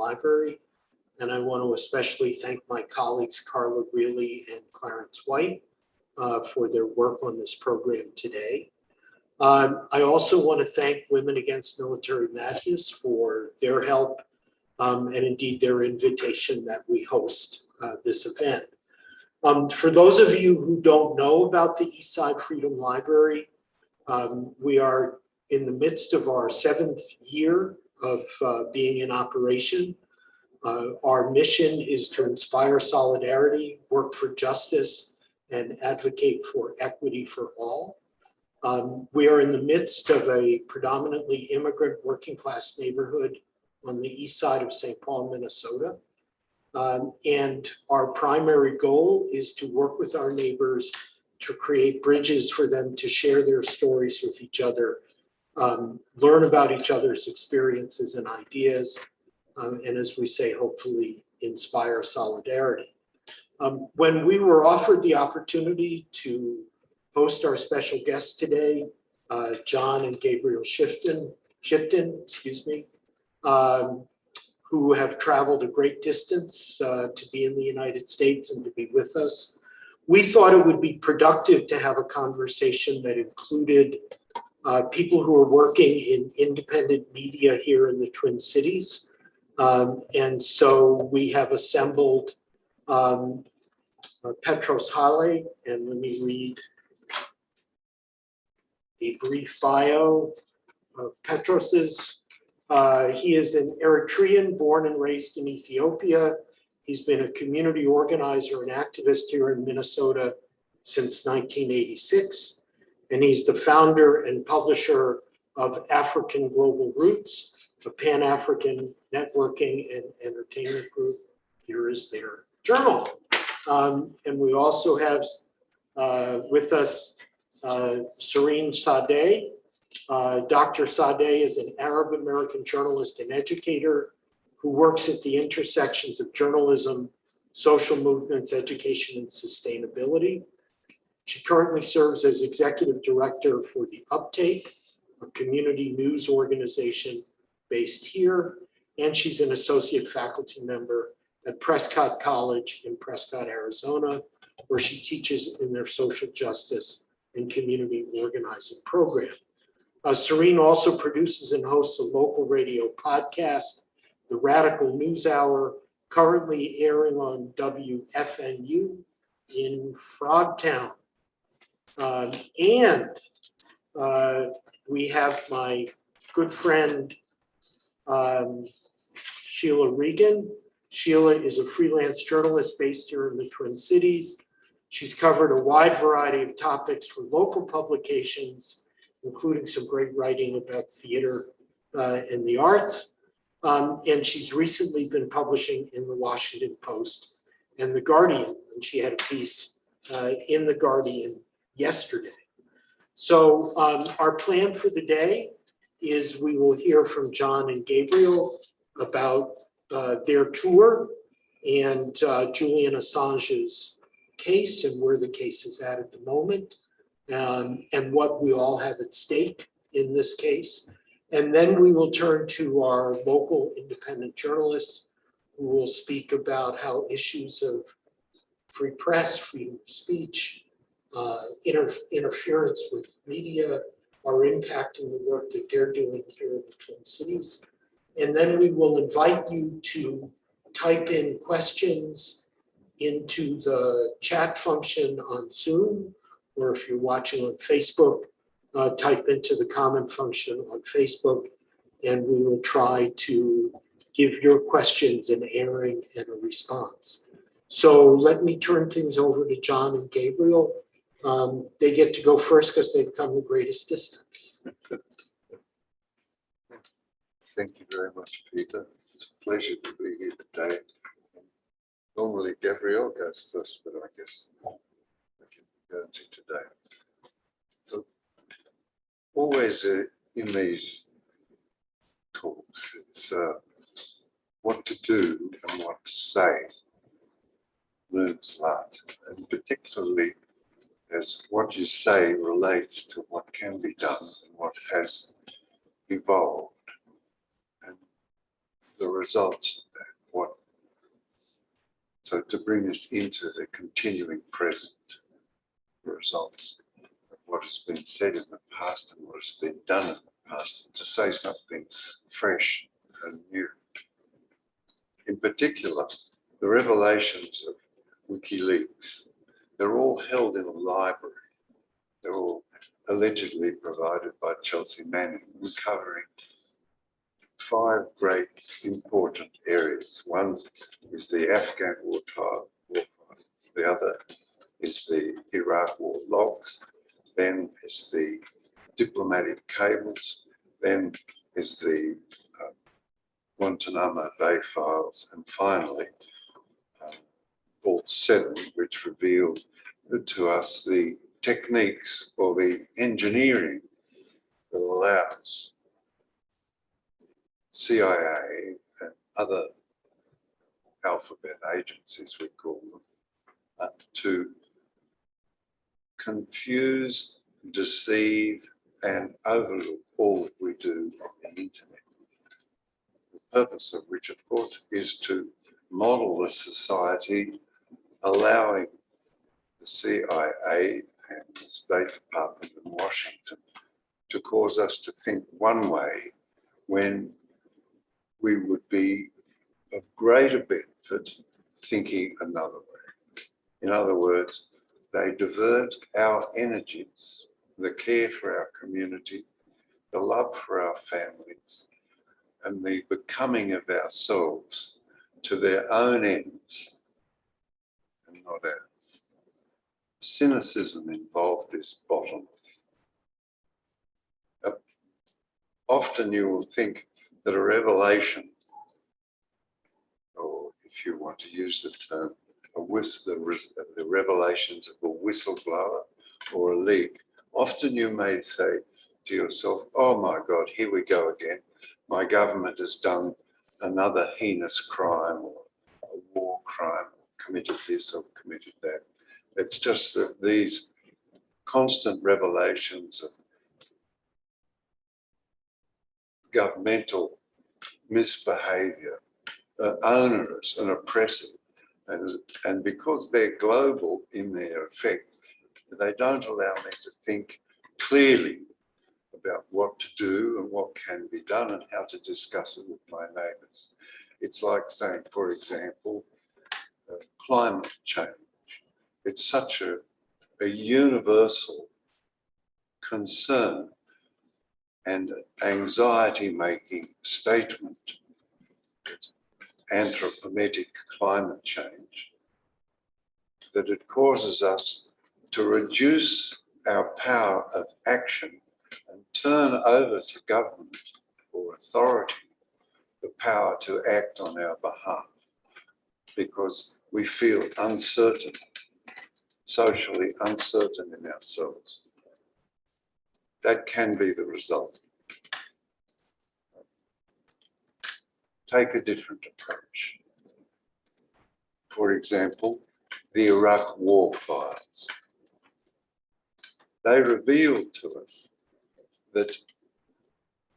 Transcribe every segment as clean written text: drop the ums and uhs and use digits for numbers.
Library. And I want to especially thank my colleagues, Carla Greeley and Clarence White, for their work on this program today. I also want to thank Women Against Military Madness for their help and indeed their invitation that we host this event. For those of you who don't know about the Eastside Freedom Library, we are in the midst of our 7th year of being in operation. Our mission is to inspire solidarity, work for justice, and advocate for equity for all. We are in the midst of a predominantly immigrant working class neighborhood on the east side of St. Paul, Minnesota. And our primary goal is to work with our neighbors to create bridges for them to share their stories with each other, learn about each other's experiences and ideas, and as we say, hopefully inspire solidarity. When we were offered the opportunity to host our special guests today, John and Gabriel Shipton, who have traveled a great distance to be in the United States and to be with us, we thought it would be productive to have a conversation that included people who are working in independent media here in the Twin Cities. And so we have assembled Petros Haile, and let me read a brief bio of Petros's. He is an Eritrean born and raised in Ethiopia. He's been a community organizer and activist here in Minnesota since 1986. And he's the founder and publisher of African Global Roots, a Pan-African networking and entertainment group. Here is their journal. And we also have with us Cirien Saadeh. Dr. Saadeh is an Arab-American journalist and educator who works at the intersections of journalism, social movements, education, and sustainability. She currently serves as executive director for The Uptake, a community news organization based here, and she's an associate faculty member at Prescott College in Prescott, Arizona, where she teaches in their social justice and community organizing program. Cirien also produces and hosts a local radio podcast, The Radical News Hour, currently airing on WFNU in Frogtown. We have my good friend, Sheila Regan. Sheila is a freelance journalist based here in the Twin Cities. She's covered a wide variety of topics for local publications, including some great writing about theater and the arts. And she's recently been publishing in the Washington Post and the Guardian, and she had a piece in the Guardian yesterday. So our plan for the day is we will hear from John and Gabriel about their tour and Julian Assange's case and where the case is at the moment, and what we all have at stake in this case. And then we will turn to our local independent journalists who will speak about how issues of free press, freedom of speech, interference with media are impacting the work that they're doing here in the Twin Cities. And then we will invite you to type in questions into the chat function on Zoom, or if you're watching on Facebook, type into the comment function on Facebook, and we will try to give your questions an airing and a response. So let me turn things over to John and Gabriel. They get to go first because they've come the greatest distance. Thank you very much, Peter. It's a pleasure to be here today. Normally Gabriel goes first, but I guess I can go into today. So always in these talks, it's what to do and what to say looms a lot, and particularly as what you say relates to what can be done and what has evolved. And the results So to bring us into the continuing present results of what has been said in the past and what has been done in the past, and to say something fresh and new. In particular, the revelations of Wikileaks, they're all held in a library. They're all allegedly provided by Chelsea Manning, covering 5 great important areas. One is the Afghan war files. The other is the Iraq war logs. Then is the diplomatic cables. Then is the Guantanamo Bay files. And finally, Vault 7, which revealed to us the techniques or the engineering that allows CIA and other alphabet agencies, we call them, to confuse, deceive, and overlook all that we do on the internet. The purpose of which, of course, is to model a society allowing the CIA and the State Department in Washington to cause us to think one way when we would be of greater benefit thinking another way. In other words, they divert our energies, the care for our community, the love for our families, and the becoming of ourselves to their own ends and not ours. Cynicism involved is bottomless. Often you will think that a revelation, or if you want to use the term, the revelations of a whistleblower or a leak, often you may say to yourself, oh my God, here we go again. My government has done another heinous crime or a war crime, committed this or committed that. It's just that these constant revelations of governmental misbehaviour are onerous and oppressive. And because they're global in their effect, they don't allow me to think clearly about what to do and what can be done and how to discuss it with my neighbours. It's like saying, for example, climate change. It's such a universal concern and anxiety-making statement, anthropometric climate change, that it causes us to reduce our power of action and turn over to government or authority the power to act on our behalf, because we feel uncertain, socially uncertain in ourselves. That can be the result. Take a different approach. For example, the Iraq war files. They revealed to us that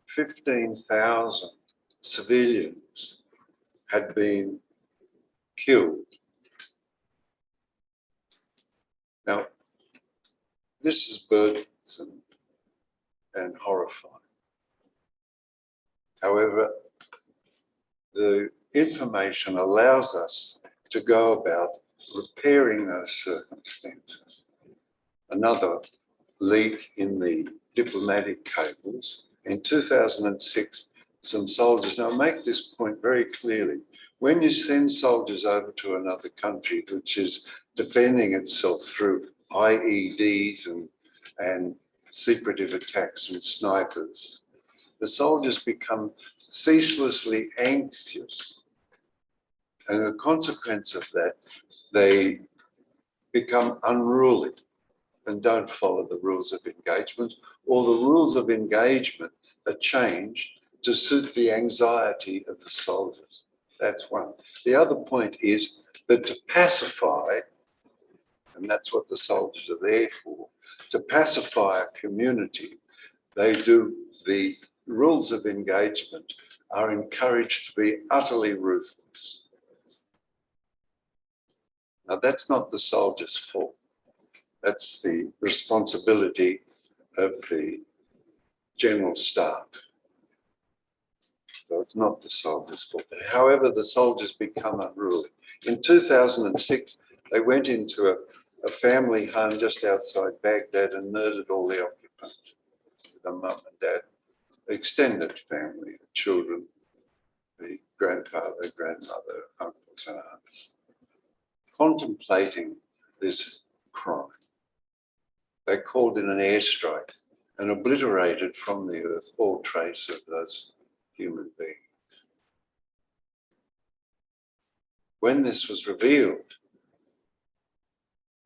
15,000 civilians had been killed. Now, this is burdensome and horrifying. However, the information allows us to go about repairing those circumstances. Another leak in the diplomatic cables. In 2006, some soldiers, now I make this point very clearly, when you send soldiers over to another country which is defending itself through IEDs and secretive attacks and snipers, the soldiers become ceaselessly anxious. And the consequence of that, they become unruly and don't follow the rules of engagement, or the rules of engagement are changed to suit the anxiety of the soldiers. That's one. The other point is that to pacify, and that's what the soldiers are there for, to pacify a community, the rules of engagement are encouraged to be utterly ruthless. Now, that's not the soldiers' fault. That's the responsibility of the general staff. So it's not the soldiers' fault. However, the soldiers become unruly. In 2006, they went into a family home just outside Baghdad and murdered all the occupants, the mum and dad, extended family, the children, the grandfather, grandmother, uncles and aunts. Contemplating this crime, they called in an airstrike and obliterated from the earth all trace of those human beings. When this was revealed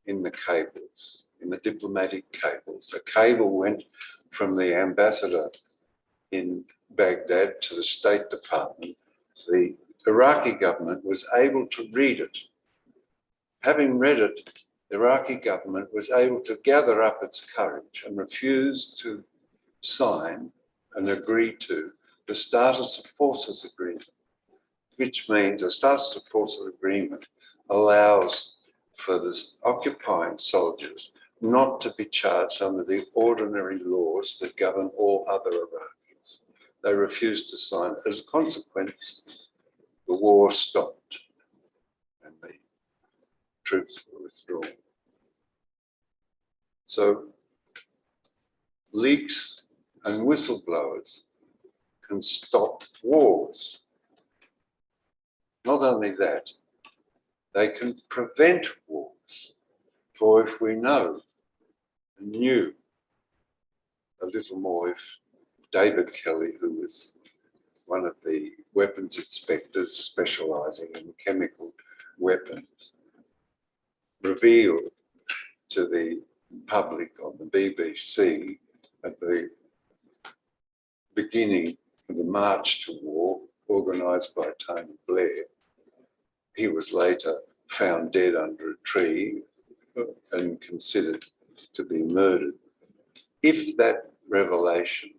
in the cables, in the diplomatic cables, a cable went from the ambassador in Baghdad to the State Department. The Iraqi government was able to read it. Having read it, the Iraqi government was able to gather up its courage and refuse to sign and agree to the Status of Forces Agreement, which means a Status of Forces Agreement allows for the occupying soldiers not to be charged under the ordinary laws that govern all other Iraqis. They refused to sign it. As a consequence, the war stopped and the troops were withdrawn. So leaks and whistleblowers can stop wars. Not only that, they can prevent wars. For if we knew a little more, if David Kelly, who was one of the weapons inspectors specialising in chemical weapons, revealed to the public on the BBC at the beginning of the march to war organised by Tony Blair. He was later found dead under a tree and considered to be murdered. If that revelation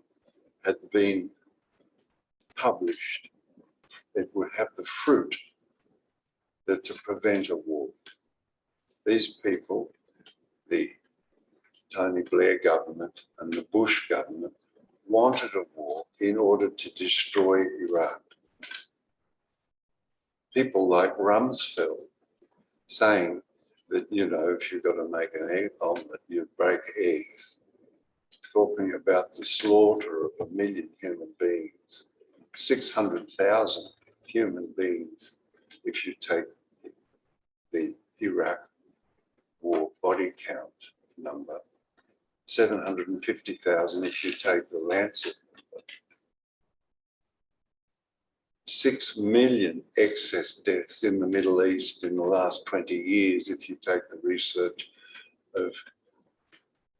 had been published, it would have the fruit that to prevent a war. These people, the Tony Blair government and the Bush government, wanted a war in order to destroy Iraq. People like Rumsfeld saying that, you know, if you've got to make an egg omelette, you break eggs. Talking about the slaughter of 1 million human beings, 600,000 human beings, if you take the Iraq war body count number, 750,000 if you take the Lancet number. 6 million excess deaths in the Middle East in the last 20 years if you take the research of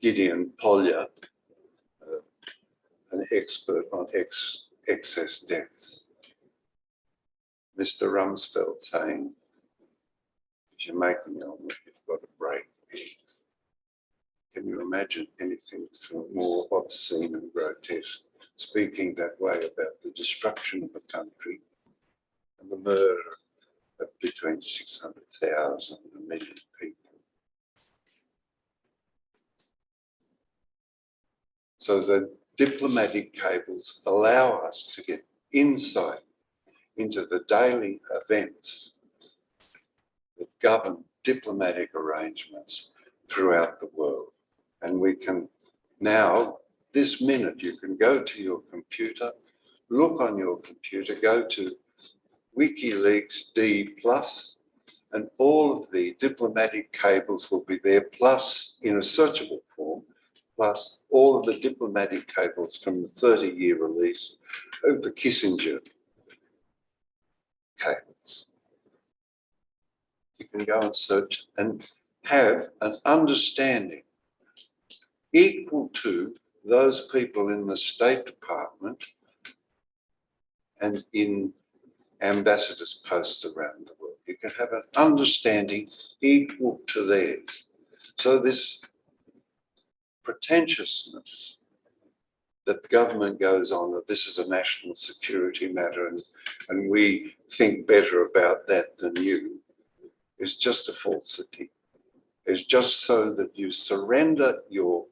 Gideon Polya, an expert on excess deaths. Mr. Rumsfeld saying, if you're making an omelette, you've got to break eggs. Can you imagine anything more obscene and grotesque, speaking that way about the destruction of a country and the murder of between 600,000 and 1 million people? So the diplomatic cables allow us to get insight into the daily events that govern diplomatic arrangements throughout the world. And we can now, this minute, you can go to your computer, look on your computer, go to Wikileaks D+, and all of the diplomatic cables will be there, plus in a searchable form, plus all of the diplomatic cables from the 30-year release of the Kissinger cables. You can go and search and have an understanding equal to those people in the State Department and in ambassadors' posts around the world. You can have an understanding equal to theirs. So this pretentiousness that the government goes on that this is a national security matter and we think better about that than you is just a falsity. It's just so that you surrender your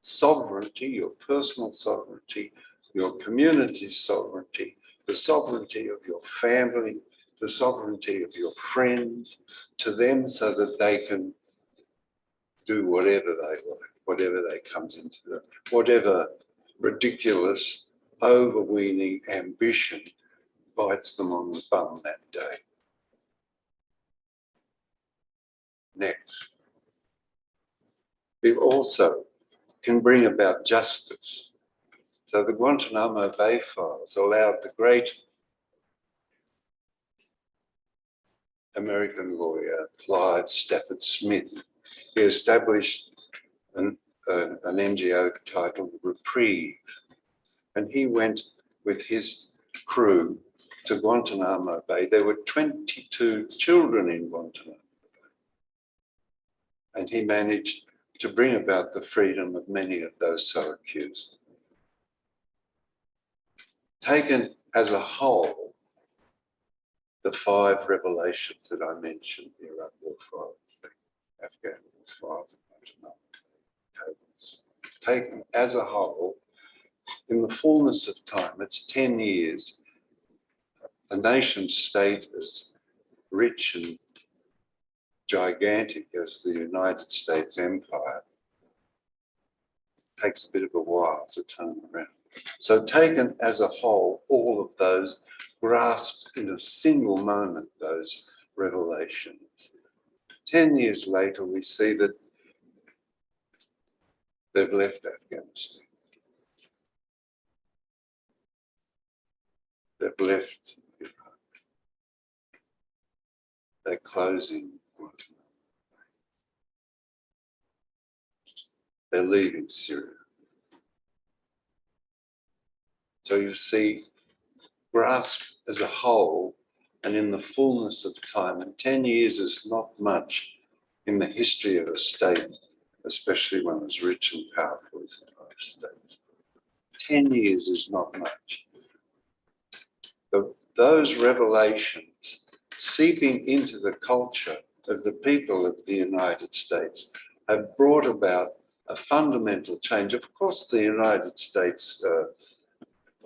sovereignty, your personal sovereignty, your community sovereignty, the sovereignty of your family, the sovereignty of your friends to them so that they can do whatever they like, whatever they comes into them, whatever ridiculous, overweening ambition bites them on the bum that day. Next. It also can bring about justice. So the Guantanamo Bay files allowed the great American lawyer, Clyde Stafford Smith. He established an NGO titled Reprieve, and he went with his crew to Guantanamo Bay. There were 22 children in Guantanamo Bay, and he managed to bring about the freedom of many of those so accused. Taken as a whole, the 5 revelations that I mentioned, the Iraq War files, the Afghan War files, taken as a whole, in the fullness of time, it's 10 years, a nation state as rich and gigantic as the United States empire takes a bit of a while to turn around. So taken as a whole, all of those grasped in a single moment, those revelations. 10 years later, we see that they've left Afghanistan. They've left Iraq. They're closing Guantanamo. They're leaving Syria. So you see, grasped as a whole and in the fullness of time, and 10 years is not much in the history of a state, especially one as rich and powerful as the United States. 10 years is not much. Those revelations seeping into the culture of the people of the United States have brought about a fundamental change. Of course, the United States,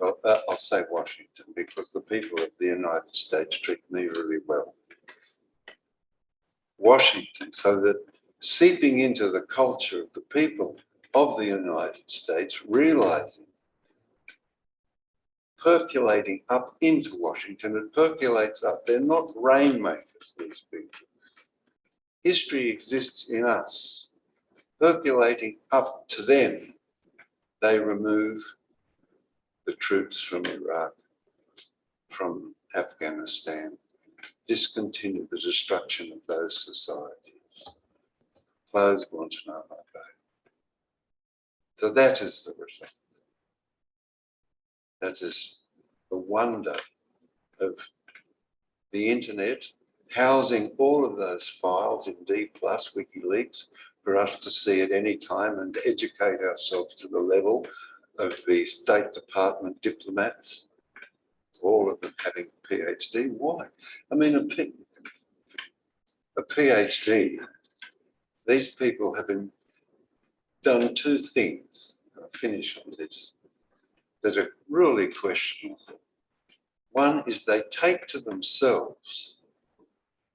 I'll say Washington, because the people of the United States treat me really well. Washington, so that seeping into the culture of the people of the United States, realizing, percolating up into Washington, it percolates up. They're not rainmakers, these people. History exists in us. Percolating up to them, they remove the troops from Iraq, from Afghanistan, discontinue the destruction of those societies, close Guantanamo Bay. So that is the result. That is the wonder of the internet, housing all of those files in D+, Wikileaks, for us to see at any time and educate ourselves to the level of the State Department diplomats, all of them having a PhD. Why? I mean, a PhD, these people have done 2 things, I'll finish on this, that are really questionable. One is they take to themselves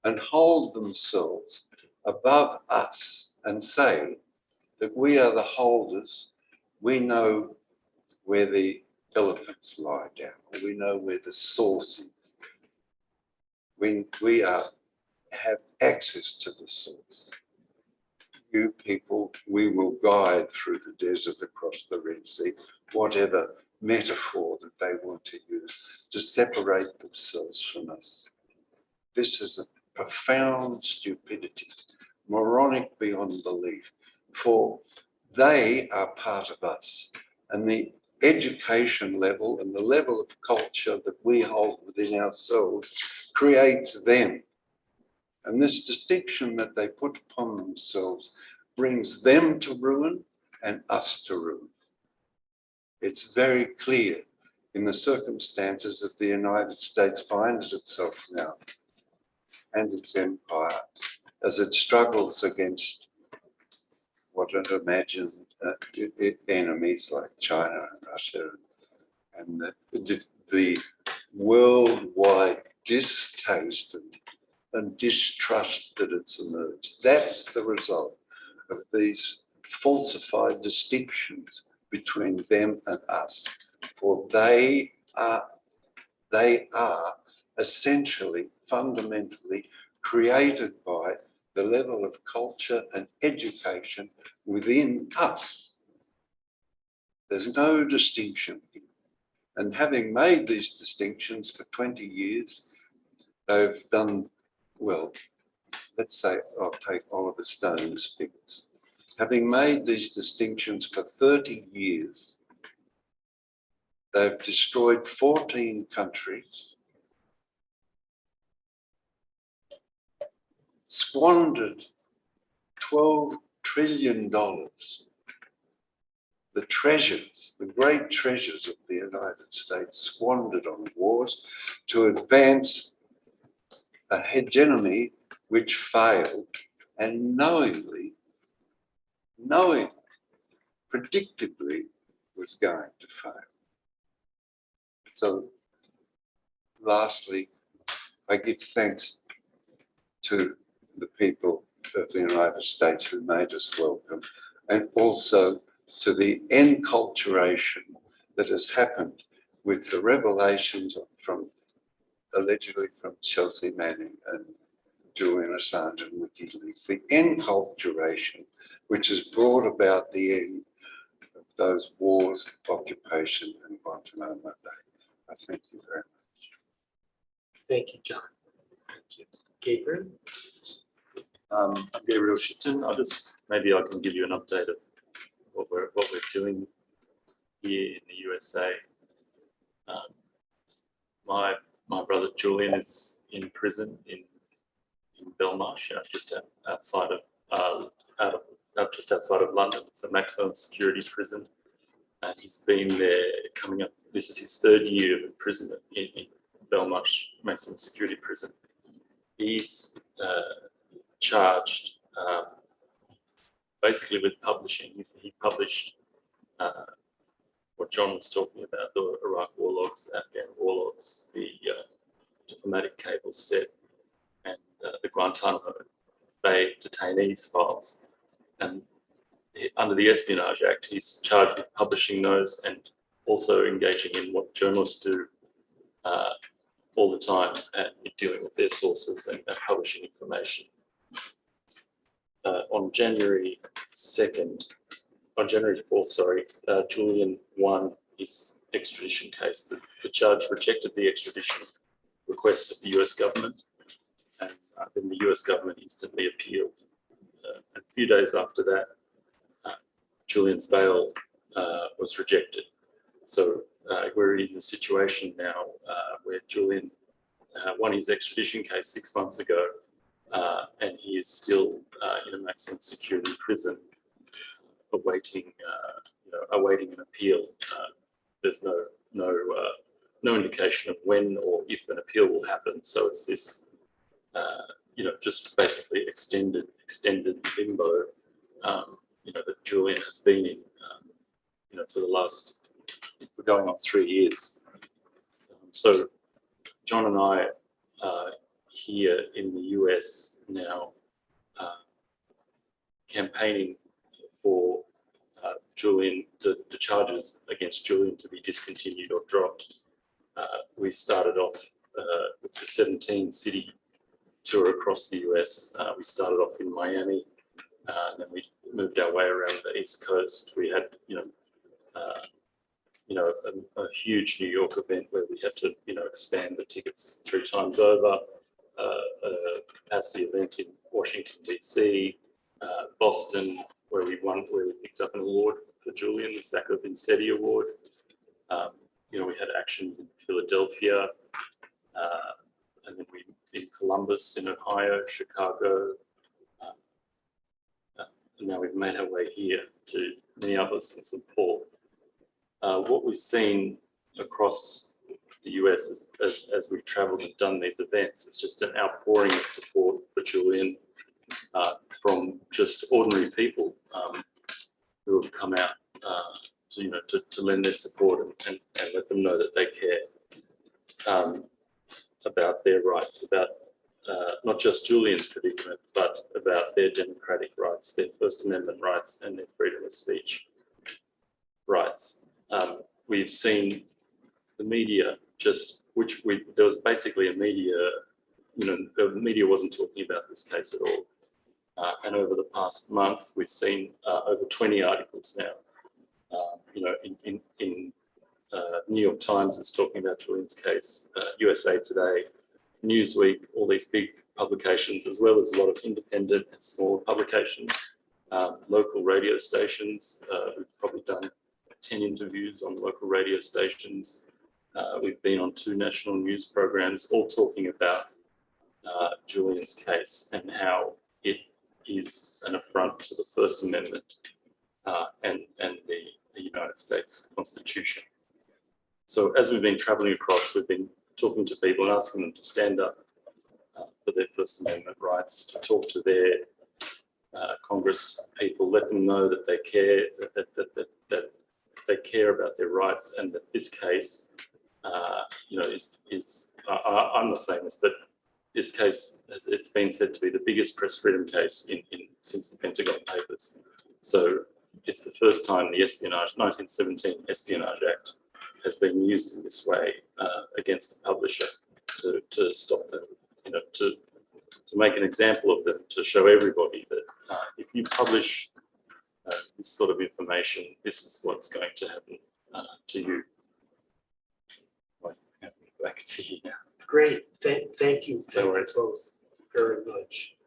and hold themselves above us and say that we are the holders, we know where the elephants lie down, we know where the source is. We have access to the source. You people, we will guide through the desert across the Red Sea, whatever metaphor that they want to use to separate themselves from us. This is a profound stupidity, moronic beyond belief, for they are part of us, and the education level and the level of culture that we hold within ourselves creates them. And this distinction that they put upon themselves brings them to ruin and us to ruin. It's very clear in the circumstances that the United States finds itself now. and its empire as it struggles against what it imagined enemies like China and Russia, and the worldwide distaste and distrust that it's emerged. That's the result of these falsified distinctions between them and us, for they are essentially, fundamentally created by the level of culture and education within us. There's no distinction. And having made these distinctions for 20 years, they've done, well, let's say, I'll take Oliver Stone's figures. Having made these distinctions for 30 years, they've destroyed 14 countries, squandered $12 trillion, the treasures, the great treasures of the United States, squandered on wars to advance a hegemony which failed, and knowingly, predictably was going to fail. So lastly, I give thanks to the people of the United States who made us welcome, and also to the enculturation that has happened with the revelations from, allegedly from Chelsea Manning and Julian Assange and Wikileaks, the enculturation which has brought about the end of those wars, occupation and Guantanamo Bay. I thank you very much. Thank you, John. Thank you. Gabriel? I'm Gabriel Shipton. Maybe I can give you an update of what we're doing here in the USA. My brother Julian is in prison in Belmarsh, just outside of London. It's a maximum security prison, and he's been there coming up. This is his third year of imprisonment in Belmarsh maximum security prison. He's charged basically with publishing. He published what John was talking about, the Iraq war logs, Afghan war logs, the diplomatic cable set, and the Guantanamo Bay detainees files. And under the Espionage Act, he's charged with publishing those and also engaging in what journalists do all the time, and dealing with their sources and publishing information. On January 4th, Julian won his extradition case. The judge rejected the extradition request of the US government, and then the US government instantly appealed. A few days after that, Julian's bail was rejected. So we're in a situation now where Julian won his extradition case 6 months ago, and he is still in a maximum security prison, awaiting an appeal. There's no indication of when or if an appeal will happen. So it's this, just basically extended limbo, that Julian has been in, for going on 3 years. So John and I are here in the US now, campaigning for Julian, the charges against Julian to be discontinued or dropped. We started off with a 17-city tour across the US. We started off in Miami, and then we moved our way around the East Coast. We had, a huge New York event where we had to, expand the tickets 3 times over. A capacity event in Washington DC, Boston, where we picked up an award for Julian, the Sacco Vincetti Award. We had actions in Philadelphia, and then we in Columbus, in Ohio, Chicago. And now we've made our way here to Minneapolis and St. Paul. What we've seen across the US as we've traveled and done these events. It's just an outpouring of support for Julian from just ordinary people who have come out to lend their support and let them know that they care about their rights, about not just Julian's predicament, but about their democratic rights, their First Amendment rights, and their freedom of speech rights. We've seen the media there was basically a media, the media wasn't talking about this case at all. And over the past month, we've seen over 20 articles now. In New York Times is talking about Julian's case, USA Today, Newsweek, all these big publications, as well as a lot of independent and smaller publications, local radio stations. We've probably done 10 interviews on local radio stations. We've been on 2 national news programs, all talking about Julian's case and how it is an affront to the First Amendment and the United States Constitution. So as we've been traveling across, we've been talking to people and asking them to stand up for their First Amendment rights, to talk to their Congress people, let them know that they care, that they care about their rights, and that this case, I'm not saying this, but this case, it's been said to be the biggest press freedom case since the Pentagon Papers. So it's the first time the 1917 Espionage Act has been used in this way against a publisher to stop them, to make an example of them, to show everybody that if you publish this sort of information, this is what's going to happen to you. Back to you now. Great, thank you No worries. both very much.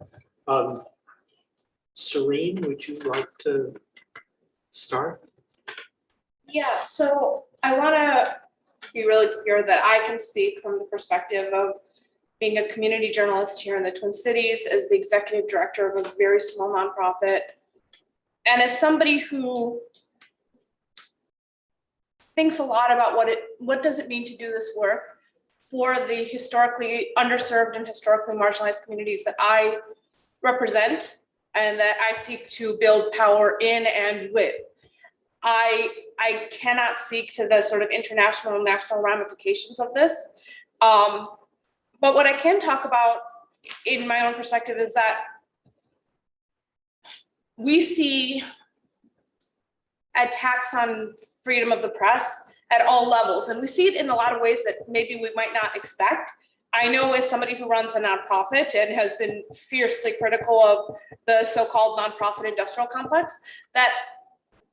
Cirien, would you like to start? Yeah, so I want to be really clear that I can speak from the perspective of being a community journalist here in the Twin Cities, as the executive director of a very small nonprofit, and as somebody who thinks a lot about what does it mean to do this work for the historically underserved and historically marginalized communities that I represent and that I seek to build power in and with. I cannot speak to the sort of international and national ramifications of this. But what I can talk about in my own perspective is that we see attacks on freedom of the press at all levels. And we see it in a lot of ways that maybe we might not expect. I know as somebody who runs a nonprofit and has been fiercely critical of the so-called nonprofit industrial complex, that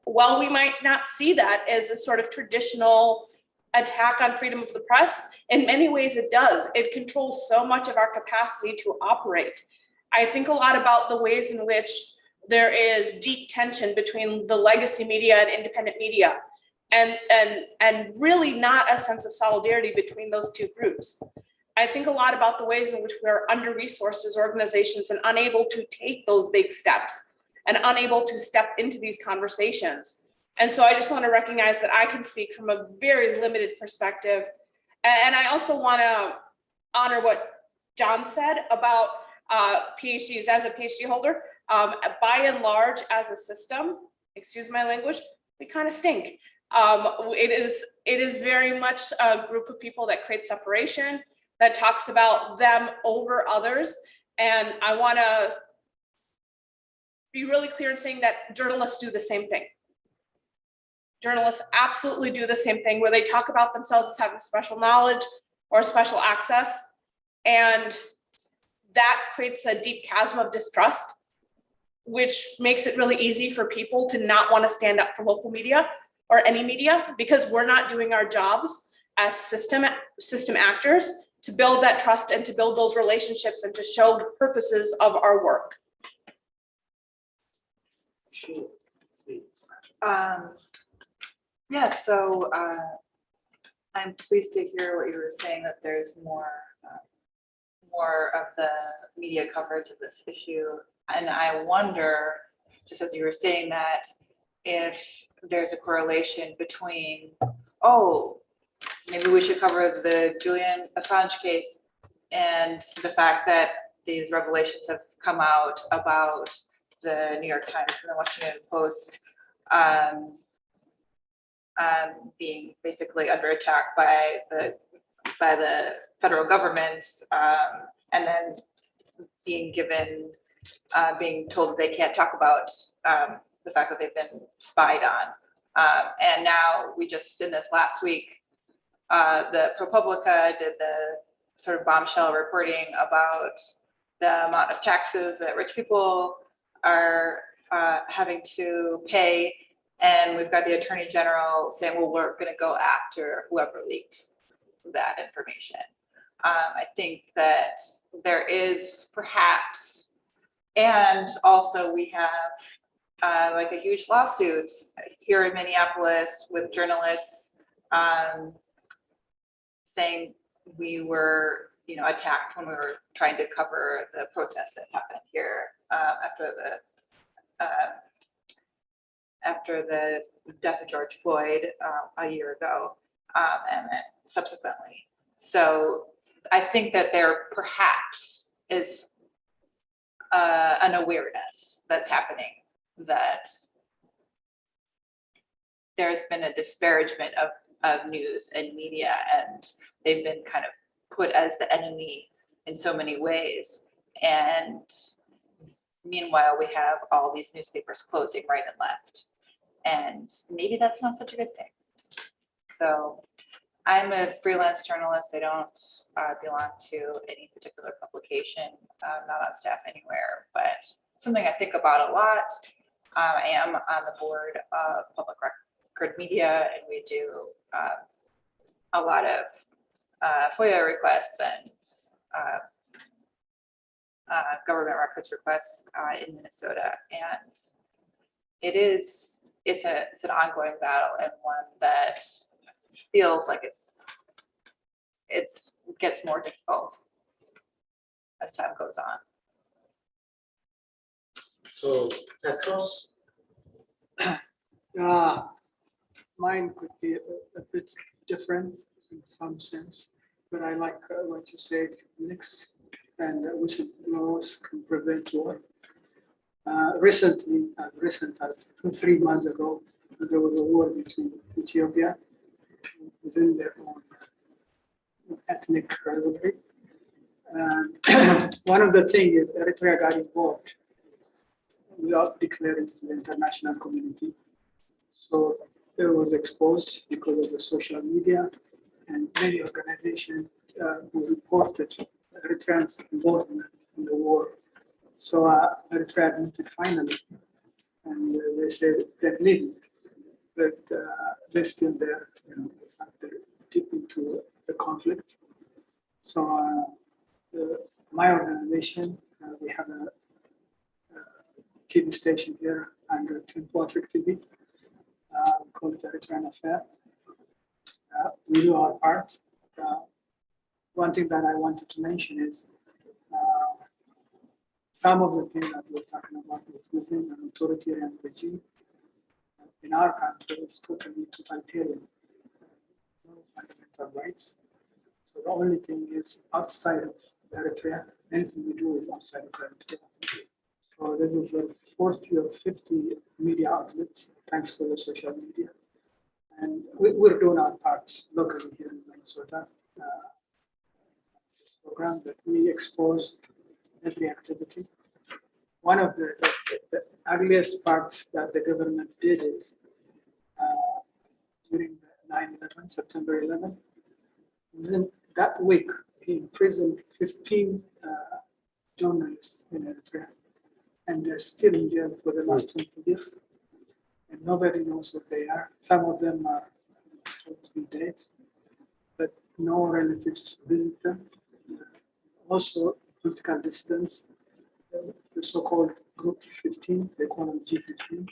while we might not see that as a sort of traditional attack on freedom of the press, in many ways it does. It controls so much of our capacity to operate. I think a lot about the ways in which there is deep tension between the legacy media and independent media, and really not a sense of solidarity between those two groups. I think a lot about the ways in which we are under-resourced as organizations and unable to take those big steps and unable to step into these conversations. And so I just want to recognize that I can speak from a very limited perspective. And I also want to honor what John said about PhDs. As a PhD holder, by and large, as a system, excuse my language, we kind of stink. It is very much a group of people that create separation, that talks about them over others. And I want to be really clear in saying that journalists do the same thing. Journalists absolutely do the same thing, where they talk about themselves as having special knowledge or special access. And that creates a deep chasm of distrust, which makes it really easy for people to not want to stand up for local media or any media, because we're not doing our jobs as system actors to build that trust and to build those relationships and to show the purposes of our work. Sheila, please. Yeah, so I'm pleased to hear what you were saying, that there's more of the media coverage of this issue. And I wonder, just as you were saying that, if there's a correlation between, oh, maybe we should cover the Julian Assange case and the fact that these revelations have come out about the New York Times and the Washington Post being basically under attack by the federal government, and then being told that they can't talk about the fact that they've been spied on. And now we just, in this last week, the ProPublica did the sort of bombshell reporting about the amount of taxes that rich people are having to pay. And we've got the Attorney General saying, well, we're going to go after whoever leaks that information. I think that there is perhaps, and also we have like a huge lawsuit here in Minneapolis with journalists saying we were, attacked when we were trying to cover the protests that happened here after the death of George Floyd a year ago, and then subsequently. So I think that there perhaps is an awareness that's happening that there's been a disparagement of news and media, and they've been kind of put as the enemy in so many ways. And meanwhile, we have all these newspapers closing right and left. And maybe that's not such a good thing. So I'm a freelance journalist. I don't belong to any particular publication. I'm not on staff anywhere, but something I think about a lot. I am on the board of Public Record Media, and we do a lot of FOIA requests and government records requests in Minnesota. And it's an ongoing battle, and one that feels like it gets more difficult as time goes on. So Petros? Mine could be a bit different in some sense, but I like what you said, Nix, and whistleblowers can prevent war. Recently, as recent as 3 months ago, there was a war between Ethiopia within their own ethnic rivalry. One of the things is Eritrea got involved without declaring to the international community. So it was exposed because of the social media, and many organizations who reported Eritreans' involvement in the war. So Eritrea admitted finally, and they said they're leaving, but they're still there, they're deep into the conflict. So my organization, we have a TV station here under Temple TV. We call it Eritrean Affair. We do our part. One thing that I wanted to mention is some of the things that we're talking about within an authoritarian regime in our country is totally totalitarian. No fundamental rights. So the only thing is outside of Eritrea, anything we do is outside of Eritrea. So there's over 40 or 50 media outlets, thanks for the social media. And we're doing our part locally here in Minnesota. This program that we expose every activity. One of the ugliest parts that the government did is during the 9/11, September 11, within that week, he imprisoned 15 journalists in Eritrea, and they're still in jail for the last 20 years, and nobody knows what they are. Some of them are thought to be dead, but no relatives visit them. Also, political dissidents, the so-called Group 15, they call them G15.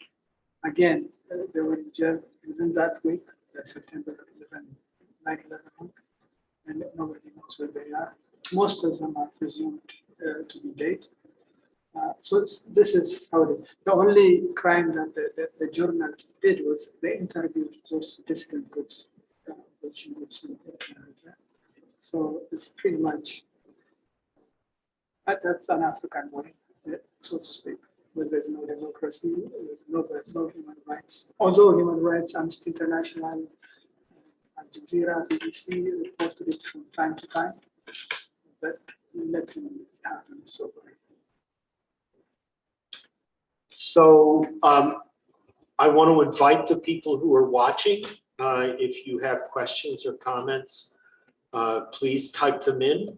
Again, they were in jail within that week, that September 11, 9/11 week, and nobody knows where they are. Most of them are presumed to be dead. So this is how it is. The only crime that the journalists did was they interviewed those dissident groups which you live in America. So it's pretty much, that's an African way, so to speak, where there's no democracy, there's no human rights. Although human rights, Amnesty International, Al Jazeera, BBC report to it from time to time, but nothing happens so far. So I want to invite the people who are watching, if you have questions or comments, please type them in,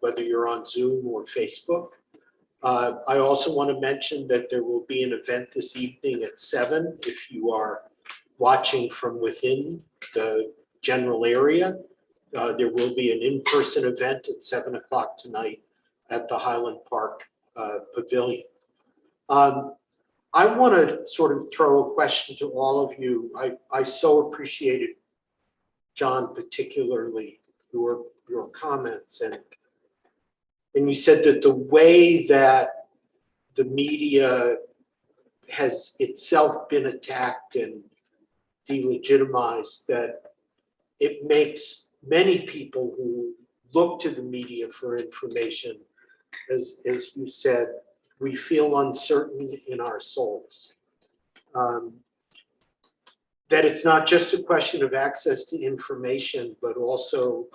whether you're on Zoom or Facebook. I also want to mention that there will be an event this evening at 7 if you are watching from within the general area. There will be an in-person event at 7 o'clock tonight at the Highland Park Pavilion. I want to sort of throw a question to all of you. I so appreciated, John, particularly your comments, and you said that the way that the media has itself been attacked and delegitimized, that it makes many people who look to the media for information, as you said, we feel uncertain in our souls. That it's not just a question of access to information, but also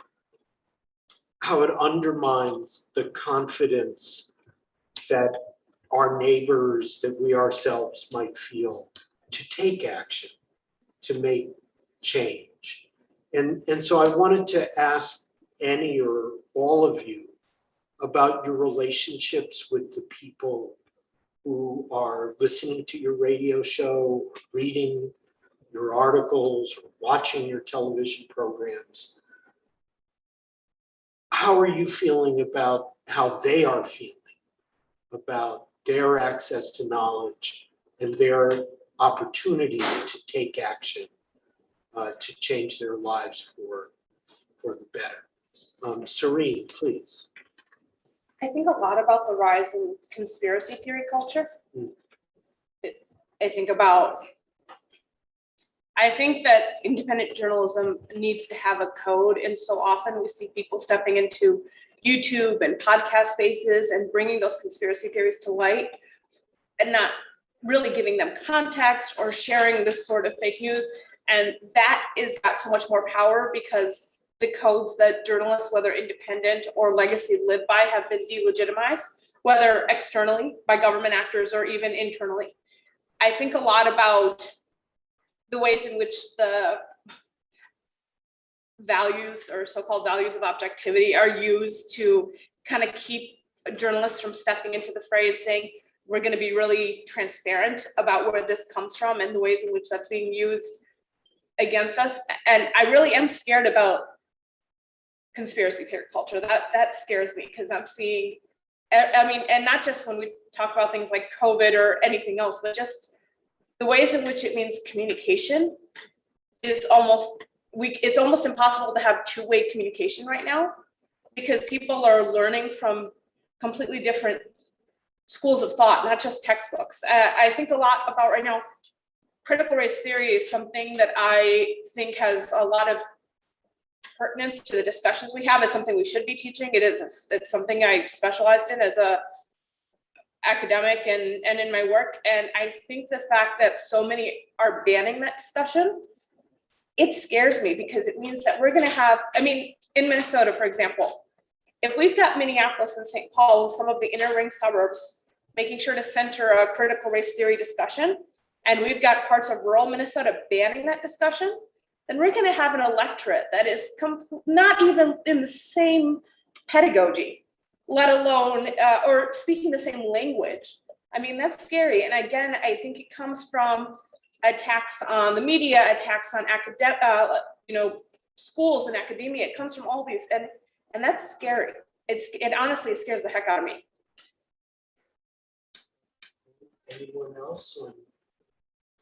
how it undermines the confidence that our neighbors, that we ourselves might feel to take action, to make change. And so I wanted to ask any or all of you about your relationships with the people who are listening to your radio show, reading your articles, or watching your television programs. How are you feeling about how they are feeling about their access to knowledge and their opportunities to take action to change their lives for the better? Cirien, please. I think a lot about the rise in conspiracy theory culture. I think that independent journalism needs to have a code, and so often we see people stepping into YouTube and podcast spaces and bringing those conspiracy theories to light and not really giving them context or sharing this sort of fake news. And that is got so much more power because the codes that journalists, whether independent or legacy, live by have been delegitimized, whether externally by government actors or even internally. I think a lot about the ways in which the values or so-called values of objectivity are used to kind of keep journalists from stepping into the fray and saying, we're going to be really transparent about where this comes from and the ways in which that's being used against us. And I really am scared about conspiracy theory culture. That scares me because I'm seeing, I mean, and not just when we talk about things like COVID or anything else, but just the ways in which it means communication is it's almost impossible to have two-way communication right now because people are learning from completely different schools of thought, not just textbooks. I think a lot about right now, critical race theory is something that I think has a lot of pertinence to the discussions we have. Is something we should be teaching. It's something I specialized in as a academic and in my work. And I think the fact that so many are banning that discussion, it scares me because it means that we're going to have, I mean, in Minnesota, for example, if we've got Minneapolis and St. Paul, some of the inner ring suburbs, making sure to center a critical race theory discussion, and we've got parts of rural Minnesota banning that discussion, then we're going to have an electorate that is not even in the same pedagogy, let alone, or speaking the same language. I mean, that's scary. And again, I think it comes from attacks on the media, attacks on schools and academia. It comes from all these, and that's scary. It honestly scares the heck out of me. Anyone else on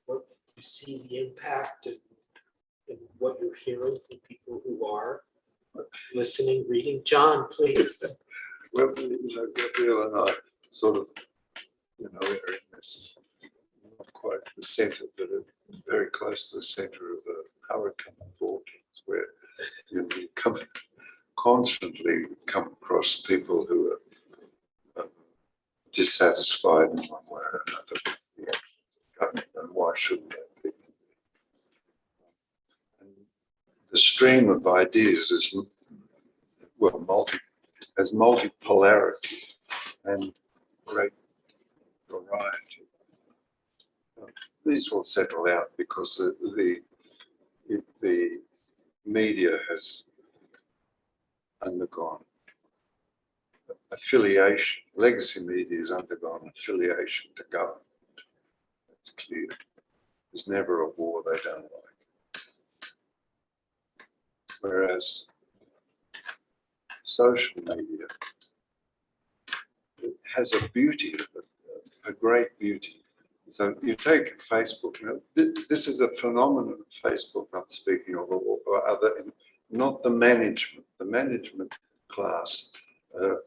what you see the impact and what you're hearing from people who are listening, reading? John, please. Well, Gabriel and I sort of, are in this, not quite the center, but very close to the center of a hurricane thought where you constantly come across people who are dissatisfied in one way or another with the actions of government, and why shouldn't that be? And the stream of ideas is, well, has multipolarity and great variety. These will settle out because the media has undergone affiliation. Legacy media has undergone affiliation to government. That's clear. There's never a war they don't like. Whereas social media, it has a beauty, a great beauty. So you take Facebook, this is a phenomenon of Facebook, I'm speaking of, or other, not the management. The management class are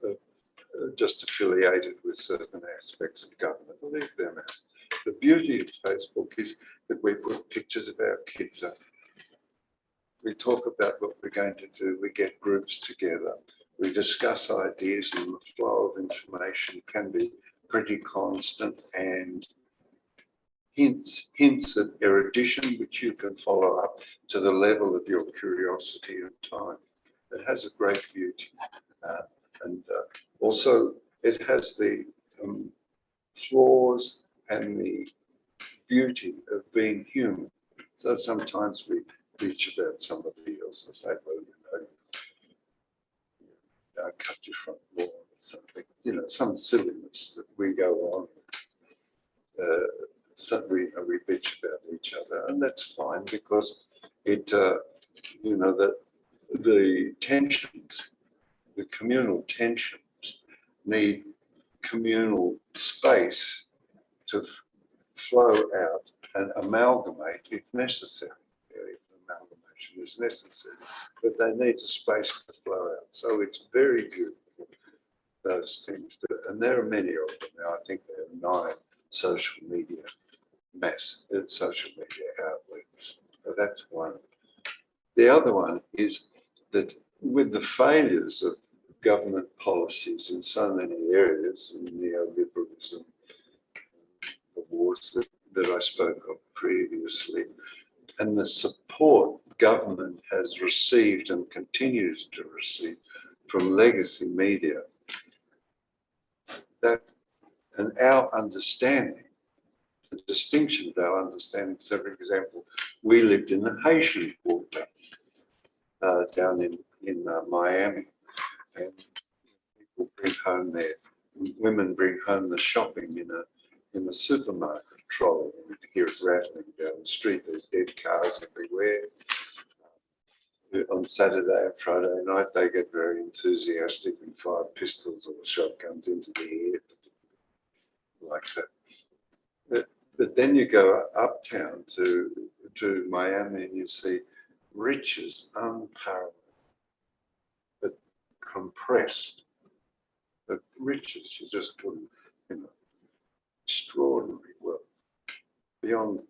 just affiliated with certain aspects of government. Leave them out. The beauty of Facebook is that we put pictures of our kids up. We talk about what we're going to do. We get groups together. We discuss ideas, and the flow of information can be pretty constant, and hints at erudition, which you can follow up to the level of your curiosity and time. It has a great beauty. And also it has the flaws and the beauty of being human. So sometimes we preach about somebody else and say, well, cut your front lawn or something, some silliness that we go on. We bitch about each other, and that's fine because it, the tensions, the communal tensions need communal space to flow out and amalgamate if necessary. If amalgamation is necessary, but they need a space to flow out. So it's very beautiful, those things. And there are many of them now. I think there are 9 social media outlets. So that's one. The other one is that with the failures of government policies in so many areas, in neoliberalism, the wars that I spoke of previously, and the support government has received and continues to receive from legacy media, that and our understanding, the distinction of our understanding. So, for example, we lived in the Haitian quarter down in Miami, and people bring home women bring home the shopping in the supermarket trolley. You hear it rattling down the street. There's dead cars everywhere. On Saturday and Friday night, they get very enthusiastic and fire pistols or shotguns into the air, like that. But then you go uptown to Miami and you see riches unparalleled, but compressed. But riches, you just put, extraordinary wealth beyond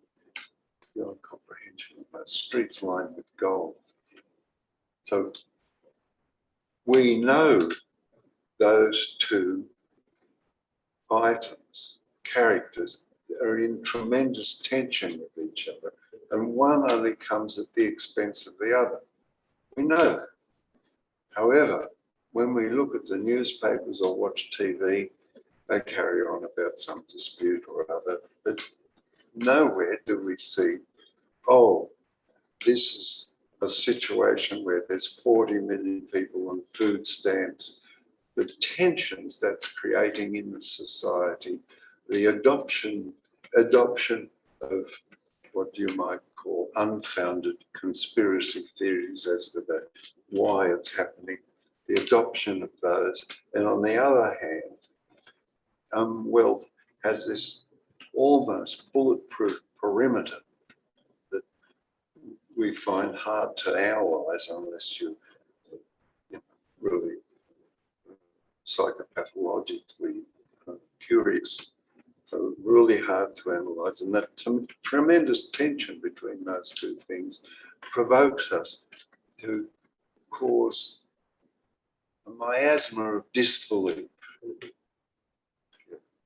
comprehension. Streets lined with gold. So we know those 2 items, characters, are in tremendous tension with each other, and one only comes at the expense of the other. We know that. However, when we look at the newspapers or watch TV, they carry on about some dispute or other, but nowhere do we see, oh, this is a situation where there's 40 million people on food stamps, the tensions that's creating in the society, the adoption of what you might call unfounded conspiracy theories as to why it's happening, the adoption of those. And on the other hand, wealth has this almost bulletproof perimeter that we find hard to analyze unless you're really psychopathologically curious. So really hard to analyze, and that tremendous tension between those 2 things provokes us to cause a miasma of disbelief.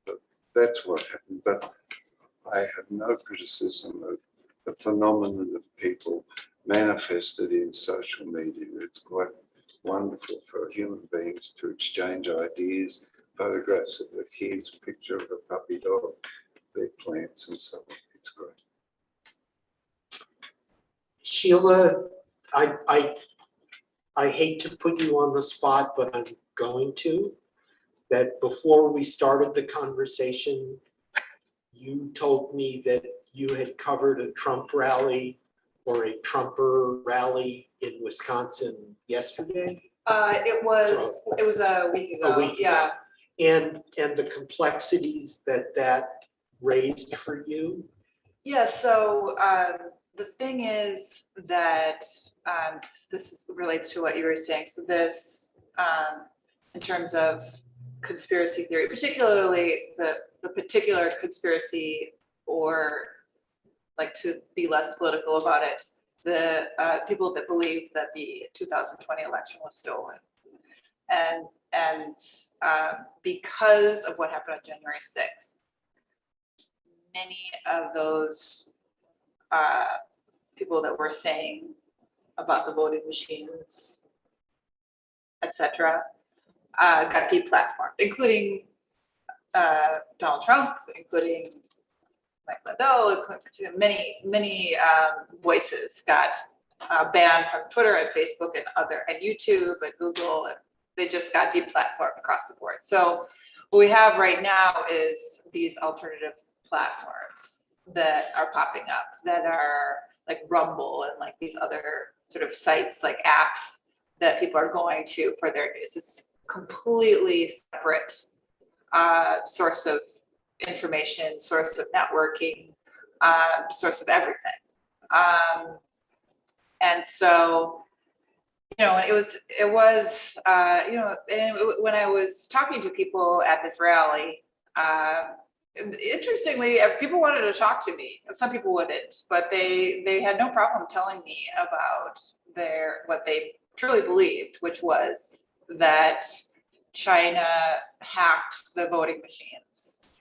But that's what happened. But I have no criticism of the phenomenon of people manifested in social media. It's quite wonderful for human beings to exchange ideas, photographs of the kids, picture of a puppy dog, their plants and so on. It's great. Sheila, I hate to put you on the spot, but I'm going to. That before we started the conversation, you told me that you had covered a Trump rally or a Trumper rally in Wisconsin yesterday. It was a week ago. A week Yeah. ago. And the complexities that raised for you. Yeah, so the thing is that relates to what you were saying. So this, in terms of conspiracy theory, particularly the particular conspiracy, or like to be less political about it, the people that believe that the 2020 election was stolen. And because of what happened on January 6th, many of those people that were saying about the voting machines, etc., got deplatformed, including Donald Trump, including Mike Lindell, many voices got banned from Twitter and Facebook and YouTube and Google, and they just got deplatformed across the board. So what we have right now is these alternative platforms that are popping up that are like Rumble and like these other sort of sites, like apps that people are going to for their news. It's completely separate source of information, source of networking, source of everything. And so, you know, it was, you know, and when I was talking to people at this rally, interestingly, people wanted to talk to me. Some people wouldn't, but they had no problem telling me about what they truly believed, which was that China hacked the voting machines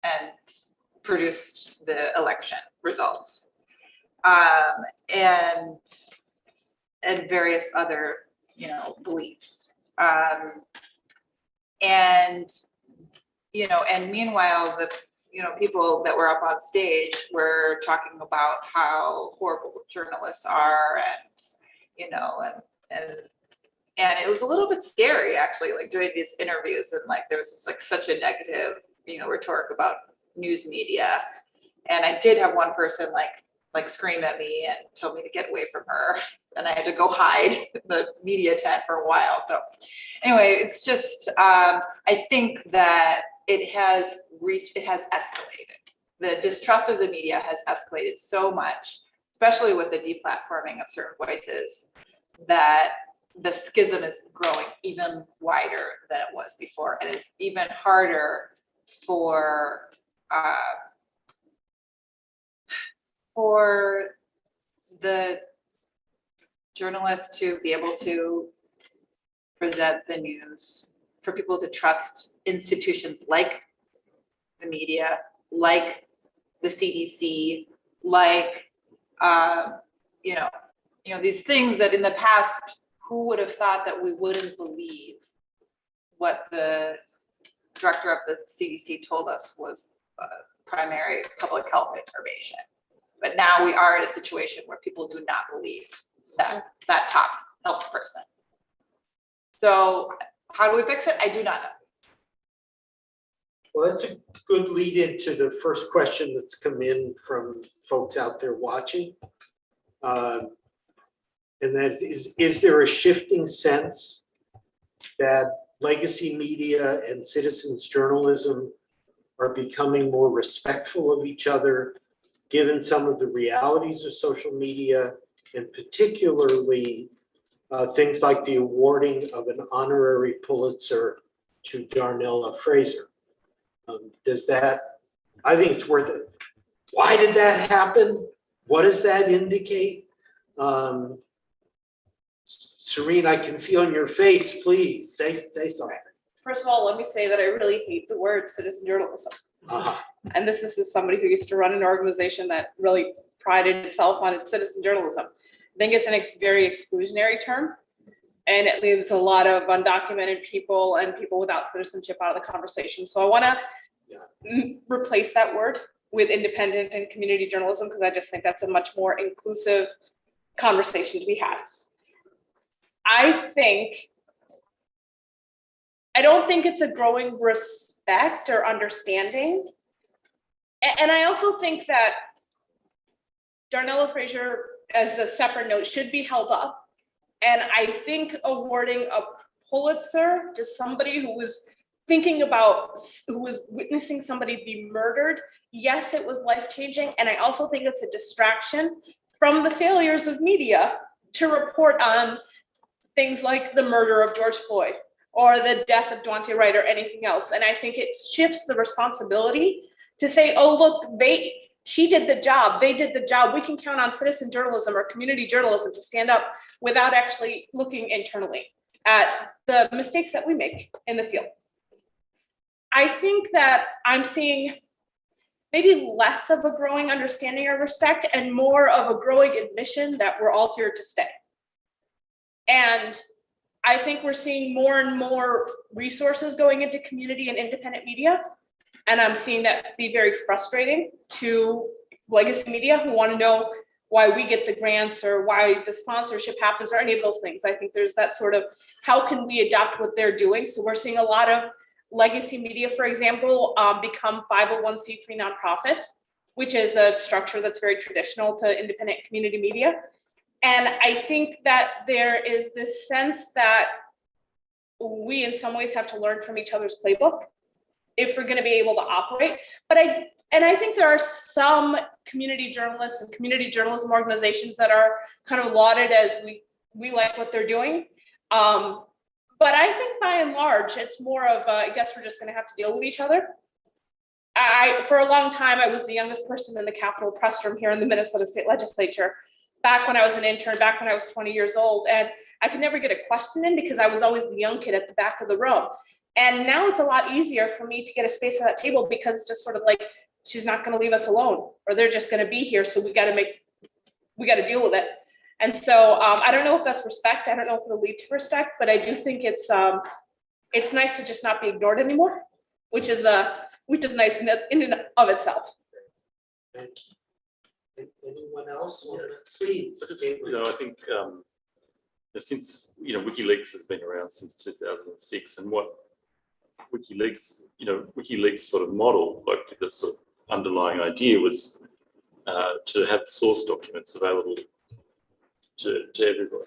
and produced the election results, and various other, you know, beliefs, and you know, and meanwhile, the, you know, people that were up on stage were talking about how horrible journalists are, and you know, and it was a little bit scary actually, like doing these interviews, and like there was just like such a negative, you know, rhetoric about news media, and I did have one person like scream at me and tell me to get away from her, and I had to go hide in the media tent for a while. So anyway, it's just I think that it has escalated. The distrust of the media has escalated so much, especially with the deplatforming of certain voices, that the schism is growing even wider than it was before, and it's even harder for the journalists to be able to present the news, for people to trust institutions like the media, like the CDC, like you know, these things that in the past, who would have thought that we wouldn't believe what the director of the CDC told us was primary public health information. But now we are in a situation where people do not believe that top health person. So how do we fix it? I do not know. Well, that's a good lead into the first question that's come in from folks out there watching. And that is there a shifting sense that legacy media and citizens journalism are becoming more respectful of each other, given some of the realities of social media, and particularly things like the awarding of an honorary Pulitzer to Darnella Fraser? Does that, I think it's worth it. Why did that happen? What does that indicate? Cirien, I can see on your face, please, say something. First of all, let me say that I really hate the word citizen journalism. Uh-huh. And this is somebody who used to run an organization that really prided itself on its citizen journalism. I think it's a very exclusionary term, and it leaves a lot of undocumented people and people without citizenship out of the conversation. So I want to replace that word with independent and community journalism, because I just think that's a much more inclusive conversation to be had. I don't think it's a growing respect or understanding. And I also think that Darnella Fraser, as a separate note, should be held up. And I think awarding a Pulitzer to somebody who was witnessing somebody be murdered, yes, it was life-changing. And I also think it's a distraction from the failures of media to report on things like the murder of George Floyd or the death of Daunte Wright or anything else. And I think it shifts the responsibility to say, oh, look, she did the job, they did the job. We can count on citizen journalism or community journalism to stand up without actually looking internally at the mistakes that we make in the field. I think that I'm seeing maybe less of a growing understanding or respect and more of a growing admission that we're all here to stay. And I think we're seeing more and more resources going into community and independent media. And I'm seeing that be very frustrating to legacy media who want to know why we get the grants or why the sponsorship happens or any of those things. I think there's that sort of, how can we adopt what they're doing? So we're seeing a lot of legacy media, for example, become 501c3 nonprofits, which is a structure that's very traditional to independent community media. And I think that there is this sense that we in some ways have to learn from each other's playbook if we're going to be able to operate. But I think there are some community journalists and community journalism organizations that are kind of lauded as we like what they're doing. But I think by and large, it's more of, I guess we're just going to have to deal with each other. For a long time, I was the youngest person in the Capitol press room here in the Minnesota State Legislature, back when I was an intern, back when I was 20 years old. And I could never get a question in because I was always the young kid at the back of the room. And now it's a lot easier for me to get a space at that table because it's just sort of like, she's not going to leave us alone, or they're just going to be here. So we got to deal with it. And so I don't know if that's respect. I don't know if it'll lead to respect, but I do think it's nice to just not be ignored anymore, which is nice in and of itself. Thank you. Anyone else? Please. I think since WikiLeaks has been around since 2006, and what WikiLeaks sort of model, like the sort of underlying idea was to have source documents available to everybody,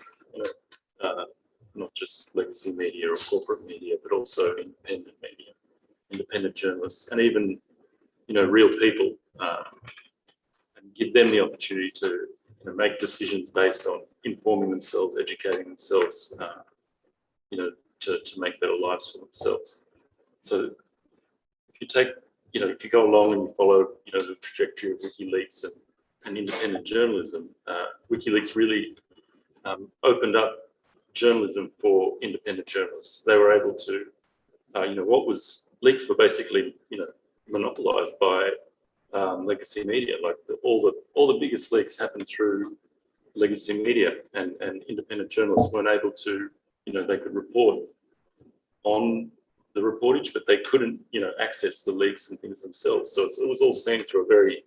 not just legacy media or corporate media, but also independent media, independent journalists, and even real people, and give them the opportunity to make decisions based on informing themselves, educating themselves, to make better lives for themselves. So if you take, if you go along and you follow, the trajectory of WikiLeaks and independent journalism, WikiLeaks really opened up journalism for independent journalists. They were able to, leaks were basically, monopolized by legacy media. Like all the biggest leaks happened through legacy media, and independent journalists weren't able to, they could report on the reportage, but they couldn't, access the leaks and things themselves. So it was all seen through a very,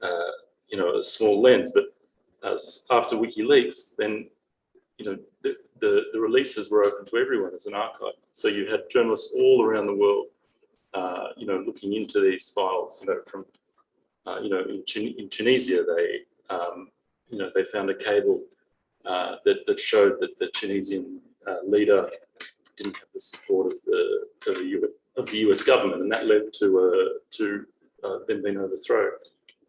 a small lens. But after WikiLeaks, then, the releases were open to everyone as an archive. So you had journalists all around the world, looking into these files. From, in Tunisia, they found a cable that showed that the Tunisian leader didn't have the support of the US government, and that led to them being overthrown.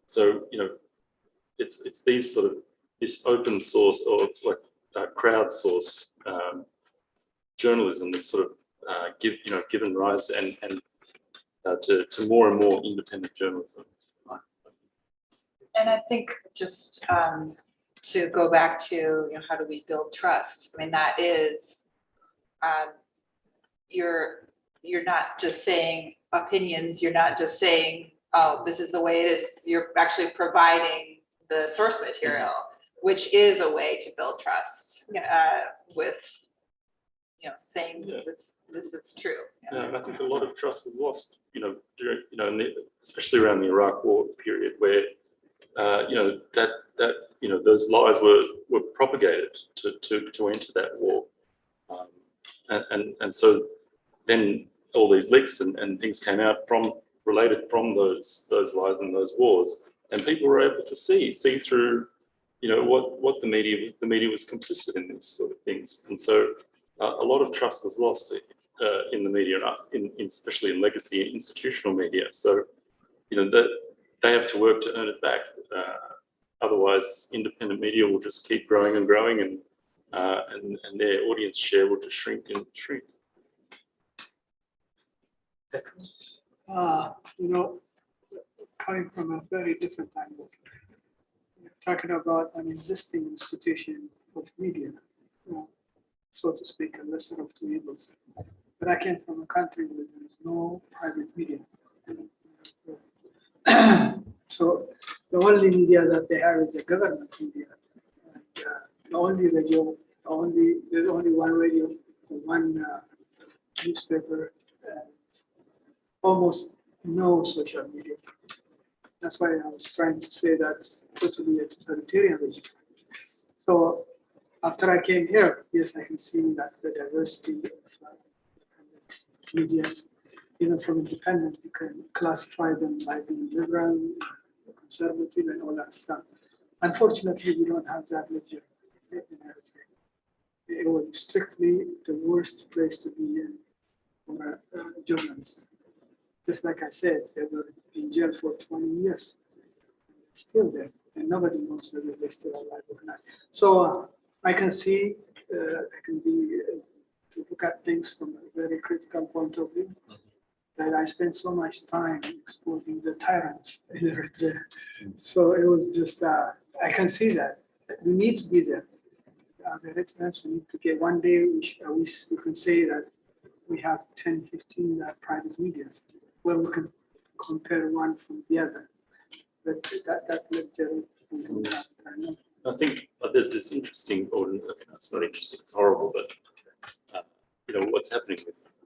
So it's these sort of this open source or like crowdsourced journalism that sort of given rise and to more and more independent journalism. And I think just to go back to, you know, how do we build trust? I mean, that is, you're not just saying opinions, you're not just saying, oh, this is the way it is. You're actually providing the source material, which is a way to build trust with, you know, saying this is true. Yeah, and I think a lot of trust was lost, you know, during, you know, especially around the Iraq War period, where you know, that you know, those lies were propagated to enter that war, and so then all these leaks and things came out related from those lies and those wars, and people were able to see through, you know, what the media was complicit in these sort of things, and so a lot of trust was lost in the media, especially in legacy institutional media. So, you know, that they have to work to earn it back. Otherwise, independent media will just keep growing and growing, and their audience share will just shrink and shrink. You know, coming from a very different angle, you're talking about an existing institution of media, you know, so to speak, a lesser of two evils. But I came from a country where there is no private media. So the only media that they have is the government media. And, the only radio, there's only one radio, one newspaper, and almost no social media. That's why I was trying to say that's totally a totalitarian regime. So after I came here, yes, I can see that the diversity of medias, even from independent, you can classify them by being liberal, conservative, and all that stuff. Unfortunately, we don't have that luxury in Eritrea. It was strictly the worst place to be in for journalists. Just like I said, they were in jail for 20 years. Still there, and nobody knows whether they're still alive or not. So I can see, I can be to look at things from a very critical point of view. That I spent so much time exposing the tyrants in Eritrea. So it was just, I can see that we need to be there. As Eritreans, we need to get one day, we can say that we have 10, 15 private medias where we can compare one from the other. But that lecture, I think there's this interesting, or it's not interesting, it's horrible, but you know, what's happening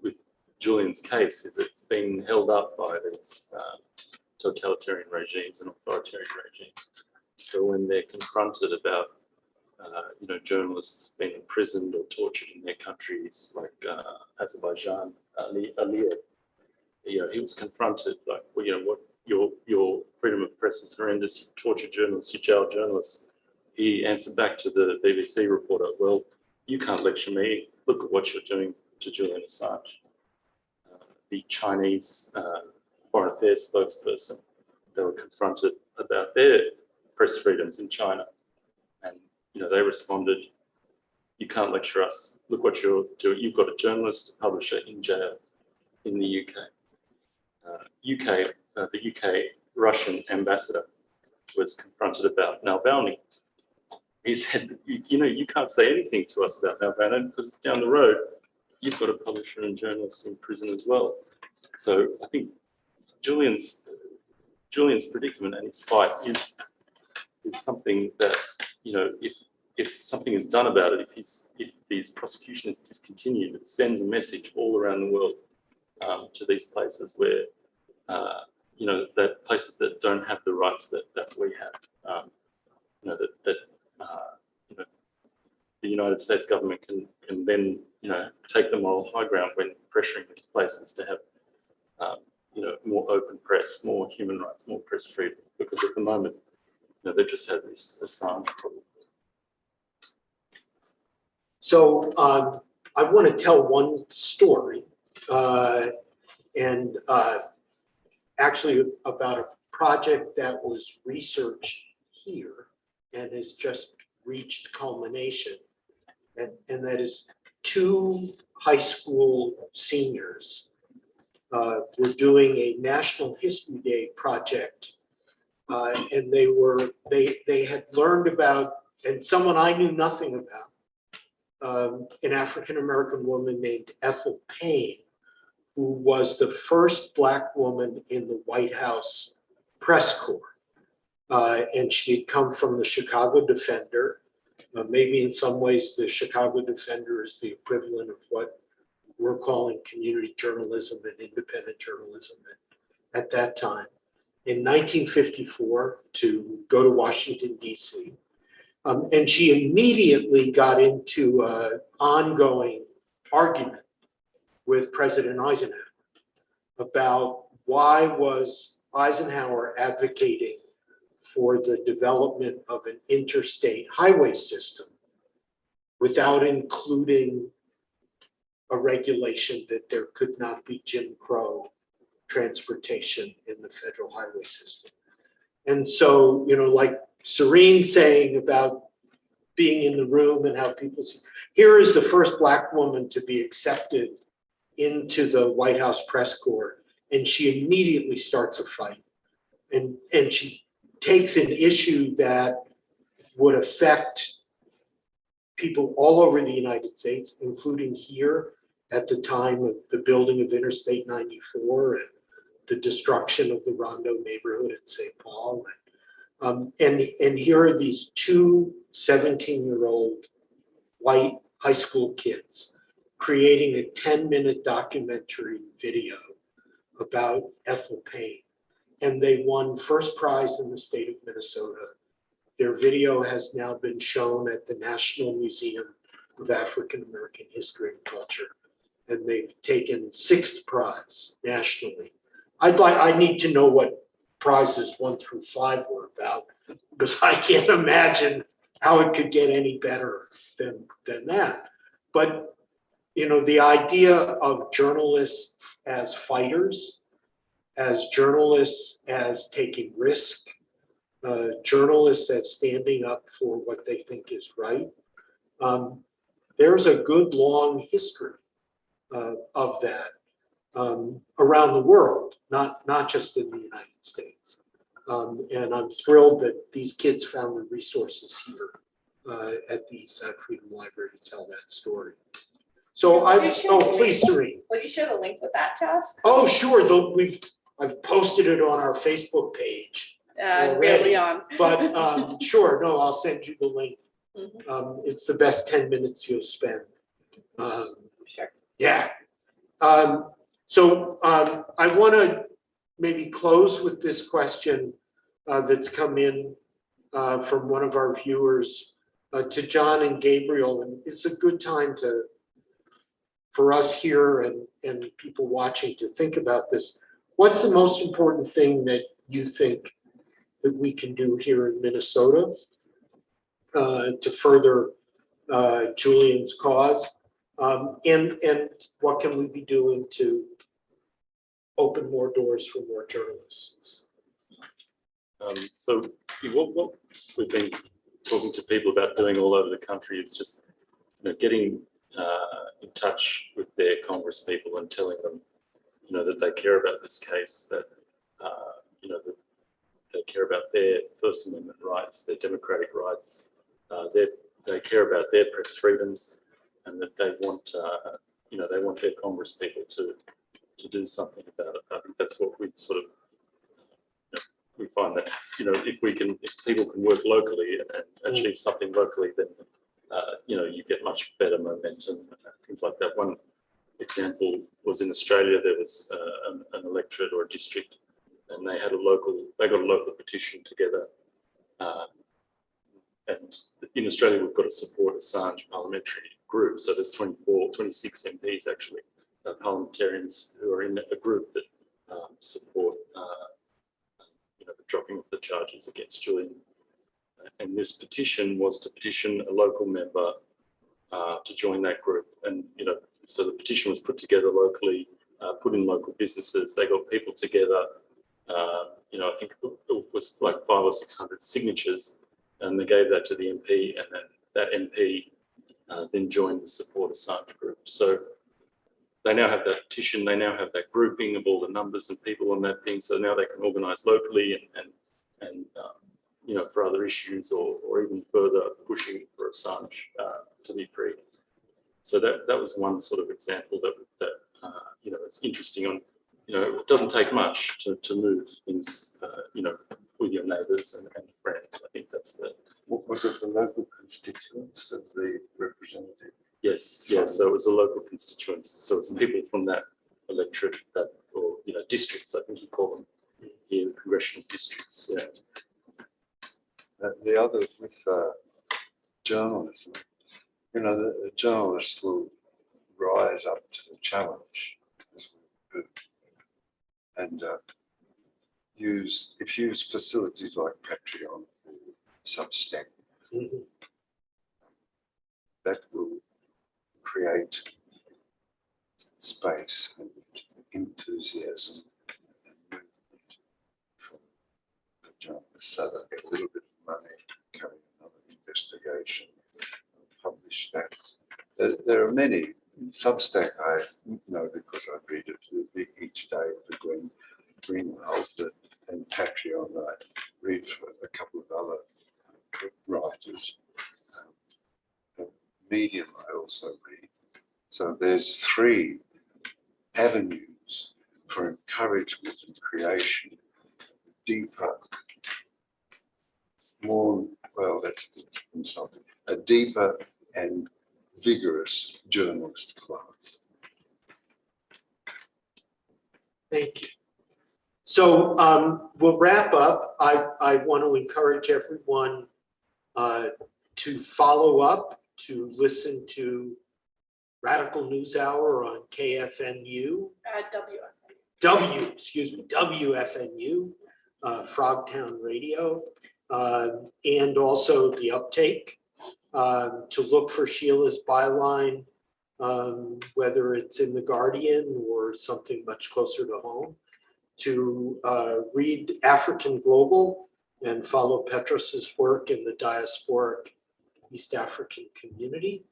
with Julian's case is it's being held up by these totalitarian regimes and authoritarian regimes. So when they're confronted about, you know, journalists being imprisoned or tortured in their countries, like Azerbaijan, Haile, you know, he was confronted like, well, you know, what your freedom of press is horrendous. You torture journalists, you jail journalists. He answered back to the BBC reporter, well, you can't lecture me. Look at what you're doing to Julian Assange. The Chinese foreign affairs spokesperson, they were confronted about their press freedoms in China. And, you know, they responded, you can't lecture us. Look what you're doing. You've got a journalist, publisher in jail in the UK. The UK Russian ambassador was confronted about Navalny. He said, you know, you can't say anything to us about Navalny because down the road, you've got a publisher and journalist in prison as well. So I think Julian's predicament and his fight is something that, you know, if something is done about it, if these prosecution is discontinued, it sends a message all around the world to these places where, you know, that places that don't have the rights that we have. You know, you know, the United States government can then, you know, take the moral high ground when pressuring these places to have, you know, more open press, more human rights, more press freedom. Because at the moment, you know, they just have this Assange problem. So I want to tell one story, and actually about a project that was researched here and has just reached culmination. And that is 2 high school seniors were doing a National History Day project. And they had learned about and someone I knew nothing about, an African-American woman named Ethel Payne, who was the first Black woman in the White House press corps. And she had come from the Chicago Defender. Maybe in some ways the Chicago Defender is the equivalent of what we're calling community journalism and independent journalism at that time. In 1954 to go to Washington, D.C. And she immediately got into an ongoing argument with President Eisenhower about why was Eisenhower advocating for the development of an interstate highway system without including a regulation that there could not be Jim Crow transportation in the federal highway system. And so, you know, like Cirien saying about being in the room and how people see, here is the first Black woman to be accepted into the White House press corps, and she immediately starts a fight. And she takes an issue that would affect people all over the United States, including here at the time of the building of Interstate 94 and the destruction of the Rondo neighborhood in St. Paul. And here are these two 17-year-old white high school kids creating a 10-minute documentary video about Ethel Payne. And they won first prize in the state of Minnesota. Their video has now been shown at the National Museum of African American History and Culture. And they've taken sixth prize nationally. I need to know what prizes 1 through 5 were about, because I can't imagine how it could get any better than that. But, you know, the idea of journalists as fighters, as journalists as taking risk, journalists as standing up for what they think is right, there's a good long history of that around the world, not just in the United States. And I'm thrilled that these kids found the resources here at the Eastside Freedom Library to tell that story. So please, Cirien. Will you share the link with that to us? Oh, sure. I've posted it on our Facebook page. Really on. But sure, no, I'll send you the link. Mhm. It's the best 10 minutes you'll spend. Sure. Yeah. So I want to maybe close with this question that's come in from one of our viewers to John and Gabriel. And it's a good time for us here and people watching to think about this. What's the most important thing that you think that we can do here in Minnesota to further Julian's cause? And what can we be doing to open more doors for more journalists? So what we've been talking to people about doing all over the country is just, you know, getting in touch with their Congress people and telling them, you know, that they care about this case, that you know, that they care about their First Amendment rights, their democratic rights, they care about their press freedoms, and that they want, you know, they want their Congress people to do something about it. I think that's what we sort of, you know, we find that, you know, if people can work locally and achieve something locally, then you know, you get much better momentum, things like that. One example was in Australia. There was an electorate or a district, and they got a local petition together. And in Australia, we've got a support Assange parliamentary group. So there's 26 MPs actually, parliamentarians who are in a group that support, you know, the dropping of the charges against Julian. And this petition was to petition a local member to join that group. And, you know, so the petition was put together locally, put in local businesses. They got people together. You know, I think it was like 500 or 600 signatures, and they gave that to the MP, and then that MP then joined the Support Assange group. So they now have that petition. They now have that grouping of all the numbers and people on that thing. So now they can organise locally and you for other issues or even further pushing for Assange to be free. So that was one sort of example that it's interesting on, it doesn't take much to move things, with your neighbours and friends. I think that's the. Was it the local constituents of the representative? Yes, so it was a local constituents. So it's people from that electorate or districts, I think you call them here, congressional districts. Yeah. The other with journalism, the journalist will rise up to the challenge as we do, and use facilities like Patreon or Substack. That will create space and enthusiasm and movement for journalists, so they get a little bit of money, carry another investigation, publish that. There are many. Substack I know because I read it each day for Greenwald, and Patreon I read for a couple of other writers. Medium I also read. So there's 3 avenues for encouragement and creation, deeper, more, well, that's insulting, a deeper and vigorous journalist class. Thank you. So we'll wrap up. I want to encourage everyone to follow up, to listen to Radical News Hour on KFNU. WFNU, Frogtown Radio, and also The Uptake, to look for Sheila's byline, whether it's in The Guardian or something much closer to home, to read African Global and follow Petros's work in the diasporic East African community.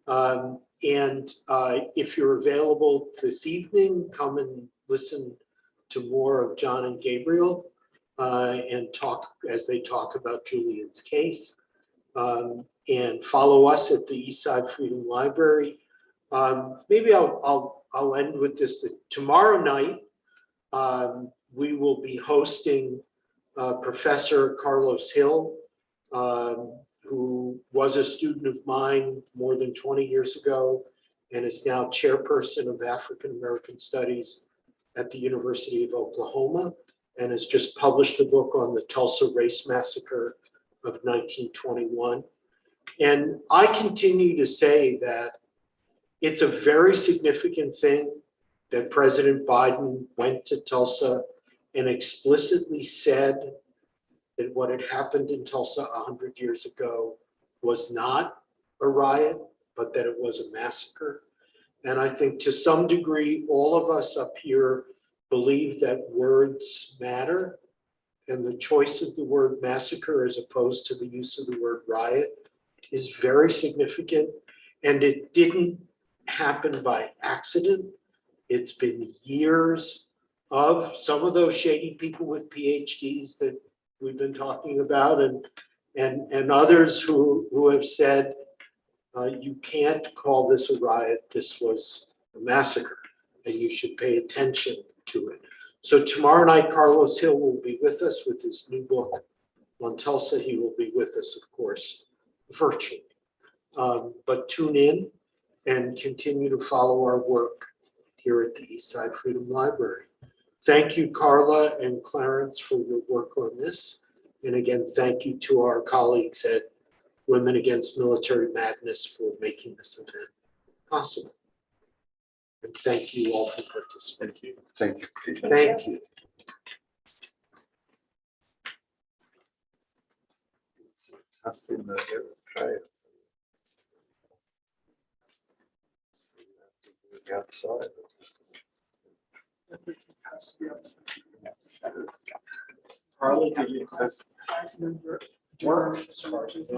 And if you're available this evening, come and listen to more of John and Gabriel and talk as they talk about Julian's case. And follow us at the Eastside Freedom Library. Maybe I'll end with this. Tomorrow night, we will be hosting Professor Carlos Hill, who was a student of mine more than 20 years ago and is now chairperson of African American Studies at the University of Oklahoma, and has just published a book on the Tulsa Race Massacre of 1921. And I continue to say that it's a very significant thing that President Biden went to Tulsa and explicitly said that what had happened in Tulsa 100 years ago was not a riot, but that it was a massacre. And I think to some degree, all of us up here believe that words matter, and the choice of the word massacre as opposed to the use of the word riot is very significant. And it didn't happen by accident. It's been years of some of those shady people with PhDs that we've been talking about, and others who have said, you can't call this a riot, this was a massacre, and you should pay attention to it. So tomorrow night, Carlos Hill will be with us with his new book on Tulsa. He will be with us, of course, virtually. But tune in and continue to follow our work here at the Eastside Freedom Library. Thank you, Carla and Clarence, for your work on this. And again, thank you to our colleagues at Women Against Military Madness for making this event possible. And thank you all for participating. Thank you, Peter. Thank you. Tough in the Eritrea. Outside. Everything has to be outside. Carly, did you as member work as far as